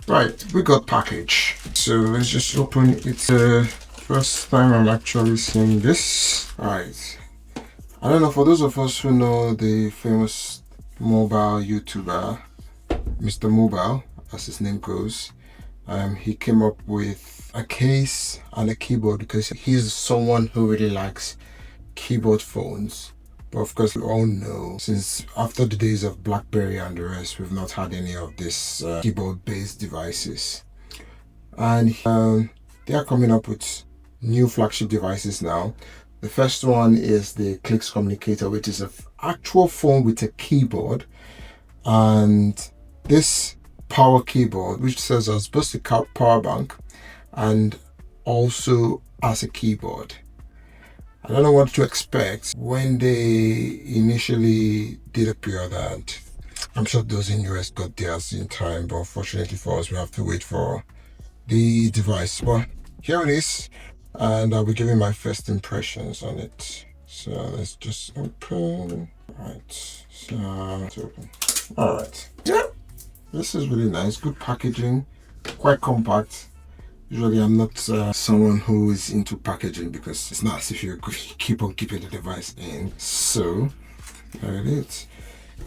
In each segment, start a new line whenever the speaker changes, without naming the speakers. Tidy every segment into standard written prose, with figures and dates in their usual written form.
Right, we got package. So let's just open it. First time I'm actually seeing this. Alright. I don't know, for those of us who know the famous mobile YouTuber, Mr. Mobile, as his name goes, he came up with a case and a keyboard because he's someone who really likes keyboard phones. But of course, we all know, since after the days of BlackBerry and the rest, we've not had any of these keyboard-based devices. And they are coming up with new flagship devices now. The first one is the Clicks Communicator, which is an actual phone with a keyboard. And this power keyboard, which serves as both a power bank and also as a keyboard. I don't know what to expect. When they initially did a pre-order, and I'm sure those in US got theirs in time, but unfortunately for us, we have to wait for the device. But here it is, and I'll be giving my first impressions on it. So let's just open. Right, so it's open. All right, yeah, this is really nice. Good packaging, quite compact. Usually I'm not someone who is into packaging because it's not as if you keep on keeping the device in. So there it is.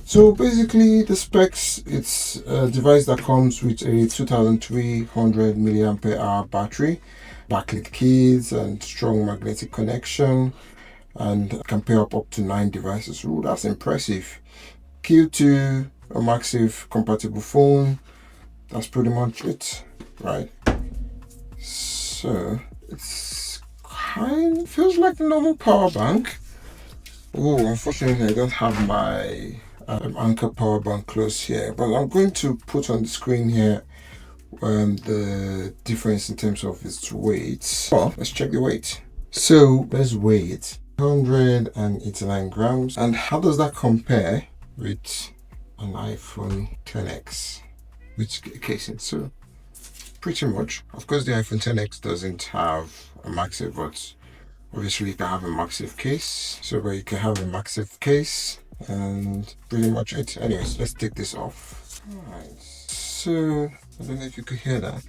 So basically the specs, it's a device that comes with a 2300 milliampere hour battery, backlit keys and strong magnetic connection, and can pair up to 9 devices. Ooh, that's impressive. Q2, a MagSafe compatible phone. That's pretty much it, right? So it's feels like a normal power bank. Oh, unfortunately I don't have my Anchor power bank close here, but I'm going to put on the screen here the difference in terms of its weight. Well, let's check the weight. So let's weigh it. 189 grams. And how does that compare with an iPhone XS with casing? So pretty much. Of course, the iPhone XS doesn't have a MagSafe, but obviously you can have a MagSafe case. So where you can have a MagSafe case and pretty much it. Anyways, let's take this off. Alright. So I don't know if you could hear that.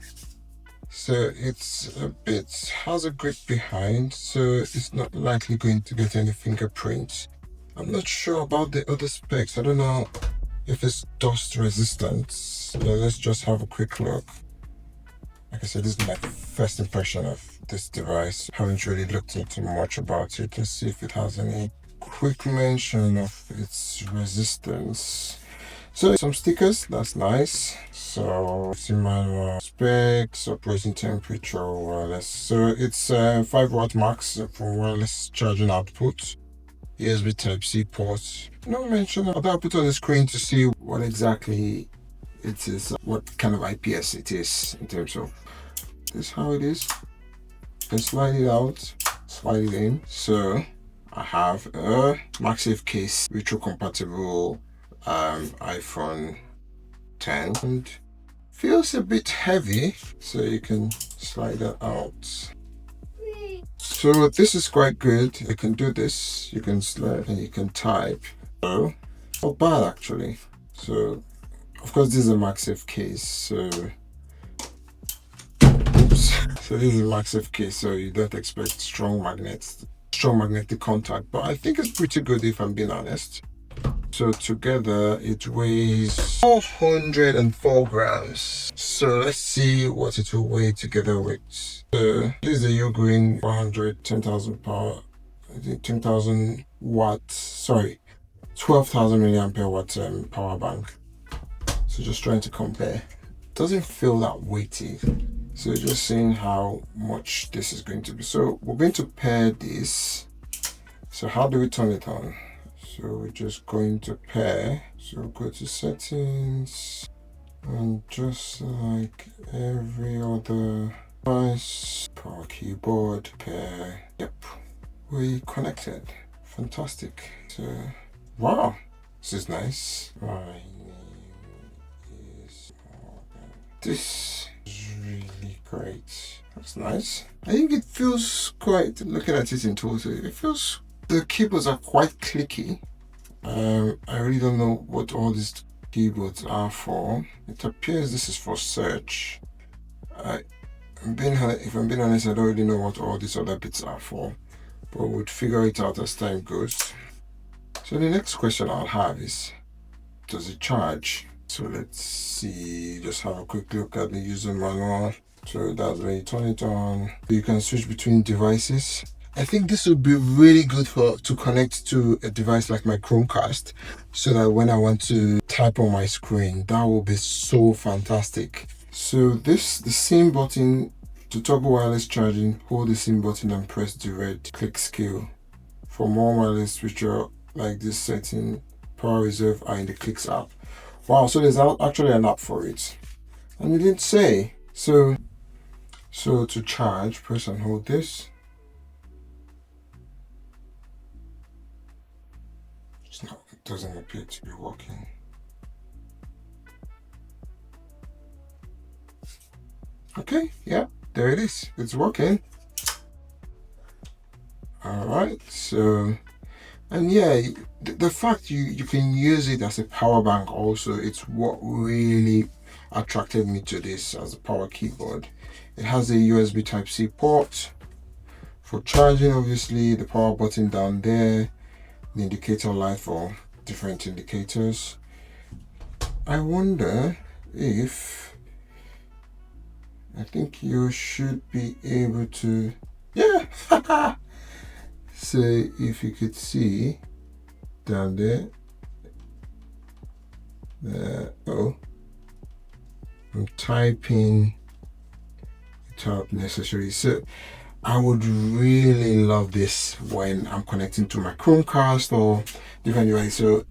So it's has a grip behind, so it's not likely going to get any fingerprints. I'm not sure about the other specs. I don't know if it's dust resistant. So let's just have a quick look. Like I said, this is my first impression of this device. Haven't really looked into much about it. Let's see if it has any quick mention of its resistance. So some stickers, that's nice. So it's in manual specs, operating temperature, wireless. So it's 5 watt max for wireless charging output. USB Type-C port. No mention of that. I'll put on the screen to see what exactly it is, what kind of IPS it is in terms of this. How it is. You can slide it out, slide it in. So I have a MagSafe case, retro compatible iPhone 10, and feels a bit heavy, so you can slide that out. So this is quite good. You can do this, you can slide and you can type. So not bad actually. So of course this is a MagSafe case, so so this is a MagSafe case, so you don't expect strong magnetic contact, but I think it's pretty good if I'm being honest. So together it weighs 404 grams. So let's see what it will weigh together with. So this is a Ugreen 10,000 power, 10,000 watts, sorry, 12,000 milliampere watt power bank. So just trying to compare. Doesn't feel that weighty. So just seeing how much this is going to be. So we're going to pair this. So how do we turn it on? So we're just going to pair. So go to settings, and just like every other device, power keyboard, pair. Yep, we connected. Fantastic. So wow, this is nice. My name is Morgan. This is really great. That's nice. I think it feels quite, looking at it in total, it feels, the keyboards are quite clicky. I really don't know what all these keyboards are for. It appears this is for search. If I'm being honest, I don't really know what all these other bits are for, but we'll figure it out as time goes. So the next question I'll have is, does it charge? So let's see, just have a quick look at the user manual. So that's when you turn it on. You can switch between devices. I think this would be really good to connect to a device like my Chromecast, so that when I want to type on my screen, that will be so fantastic. So the same button to toggle wireless charging, hold the same button and press the red click skill. For more wireless switcher like this setting, power reserve are in the clicks app. Wow, so there's actually an app for it. And it didn't say. So to charge, press and hold this. It doesn't appear to be working. Okay, yeah, there it is. It's working. All right, so, and yeah, the fact you can use it as a power bank also, it's what really attracted me to this as a power keyboard. It has a USB Type-C port for charging, obviously, the power button down there, the indicator light for different indicators. I wonder if, I think you should be able to, yeah. So if you could see down there, oh, I'm typing without necessary. So I would really love this when I'm connecting to my Chromecast or different devices. So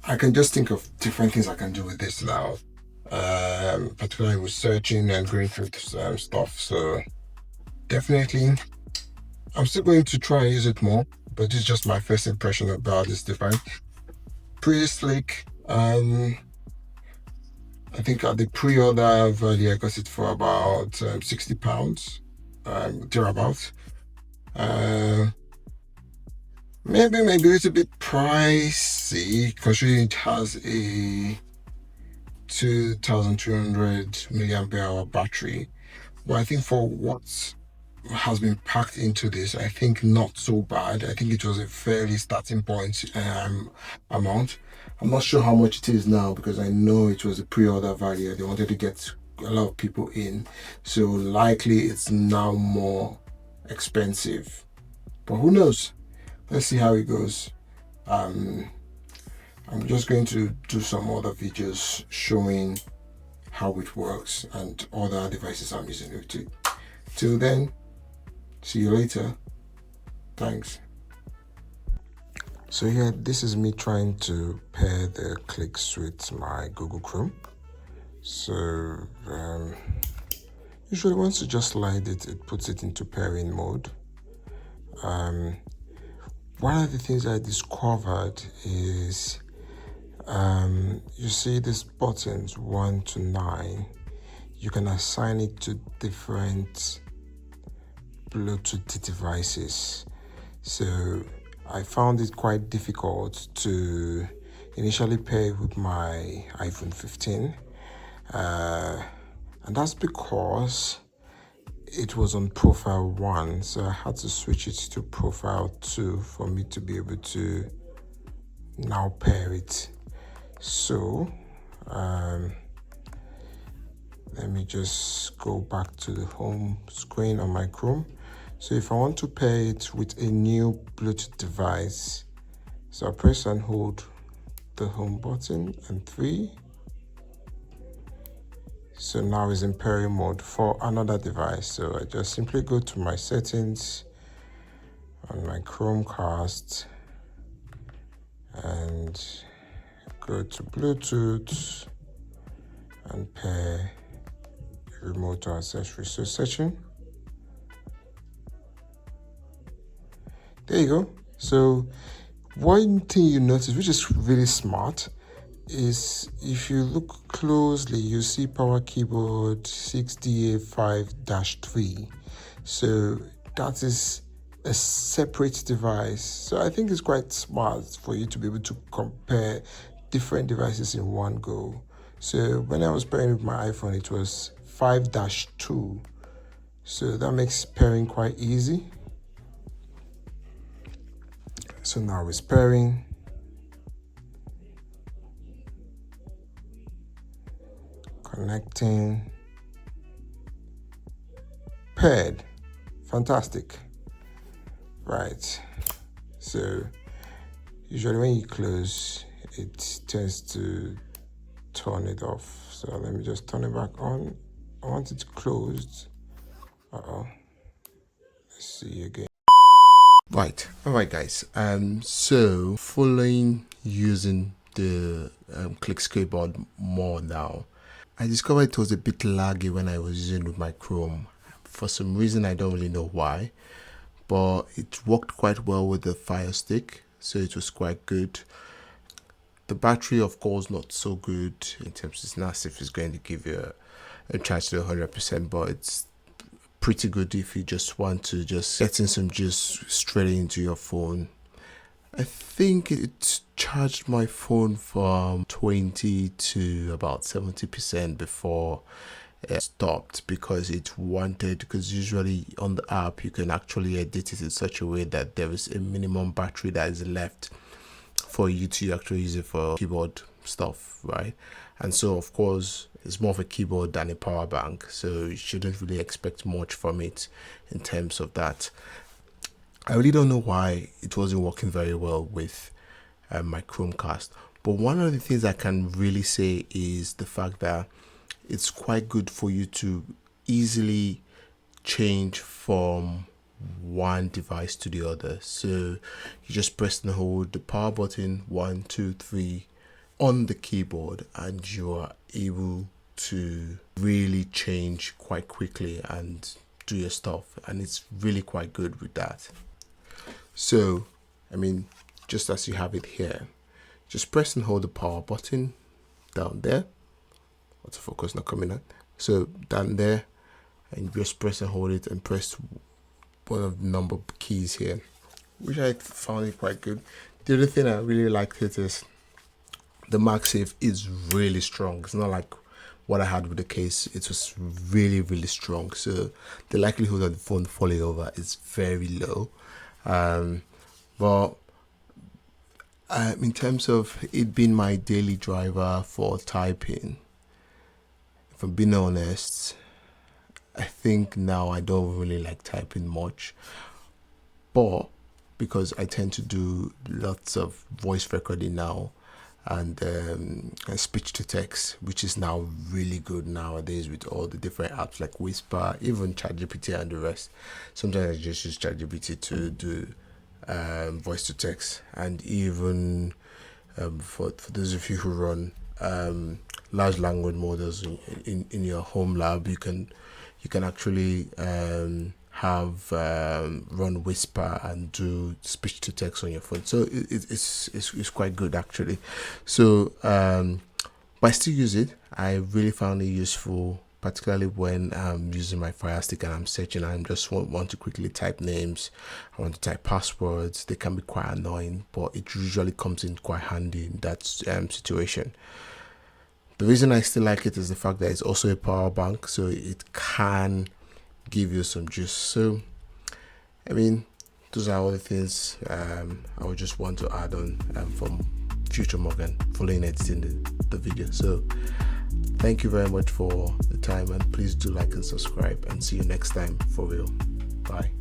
I can just think of different things I can do with this now, particularly with searching and going through stuff. So definitely, I'm still going to try and use it more, but this is just my first impression about this device. Pretty slick. I think at the pre-order value, I got it for about £60, thereabouts. Maybe a little bit pricey, considering it has a 2200 milliampere hour battery. But I think for what has been packed into this, I think not so bad. I think it was a fairly starting point amount. I'm not sure how much it is now because I know it was a pre-order value. They wanted to get a lot of people in, so likely it's now more expensive, but who knows. Let's see how it goes. I'm just going to do some other videos showing how it works and other devices I'm using it to. Till then, see you later. Thanks. So here, this is me trying to pair the clicks with my Google Chrome. So usually once you just slide it, it puts it into pairing mode. One of the things I discovered is you see these buttons 1 to 9, you can assign it to different Bluetooth devices. So I found it quite difficult to initially pair with my iPhone 15, and that's because it was on profile 1, so I had to switch it to profile 2 for me to be able to now pair it. So let me just go back to the home screen on my Chrome. So if I want to pair it with a new Bluetooth device, so I press and hold the home button and 3. So now it's in pairing mode for another device. So I just simply go to my settings on my Chromecast and go to Bluetooth and pair remote to accessory. So searching. There you go. So one thing you notice, which is really smart, is if you look closely, you see power keyboard 6DA5-3. So that is a separate device. So I think it's quite smart for you to be able to compare different devices in one go. So when I was pairing with my iPhone, it was 5-2. So that makes pairing quite easy. So now it's pairing. Connecting. Paired. Fantastic. Right. So usually when you close, it tends to turn it off. So let me just turn it back on. I want it closed. Let's see again. Right. All right, guys. So following using the Click keyboard more now, I discovered it was a bit laggy when I was using it with my Chrome. For some reason, I don't really know why, but it worked quite well with the Fire Stick, so it was quite good. The battery, of course, not so good in terms it's not if it's going to give you a charge to 100%, but it's pretty good if you just want to just get in some juice straight into your phone. I think it charged my phone from 20 to about 70% before it stopped, because because usually on the app you can actually edit it in such a way that there is a minimum battery that is left for you to actually use it for keyboard stuff, right? And so of course it's more of a keyboard than a power bank, so you shouldn't really expect much from it in terms of that. I really don't know why it wasn't working very well with my Chromecast, but one of the things I can really say is the fact that it's quite good for you to easily change from one device to the other. So you just press and hold the power button 1, 2, 3 on the keyboard, and you are able to really change quite quickly and do your stuff, and it's really quite good with that. So I mean, just as you have it here, just press and hold the power button down there. Autofocus not coming out. So down there, and you just press and hold it and press one of the number keys here, which I found it quite good. The other thing I really liked it is the MagSafe is really strong. It's not like what I had with the case. It was really, really strong. So the likelihood of the phone falling over is very low. But in terms of it being my daily driver for typing, if I'm being honest, I think now I don't really like typing much, but because I tend to do lots of voice recording now and speech to text, which is now really good nowadays with all the different apps like Whisper, even ChatGPT and the rest. Sometimes I just use ChatGPT to do voice to text, and even for those of you who run large language models in your home lab, you can actually have run Whisper and do speech to text on your phone. So it's quite good actually. So but I still use it. I really found it useful, particularly when I'm using my Fire Stick and I'm searching and I just want to quickly type names. I want to type passwords. They can be quite annoying, but it usually comes in quite handy in that situation. The reason I still like it is the fact that it's also a power bank, so it can give you some juice. So I mean, those are all the things I would just want to add on from Future Morgan following editing the video. So thank you very much for the time, and please do like and subscribe, and see you next time for real. Bye.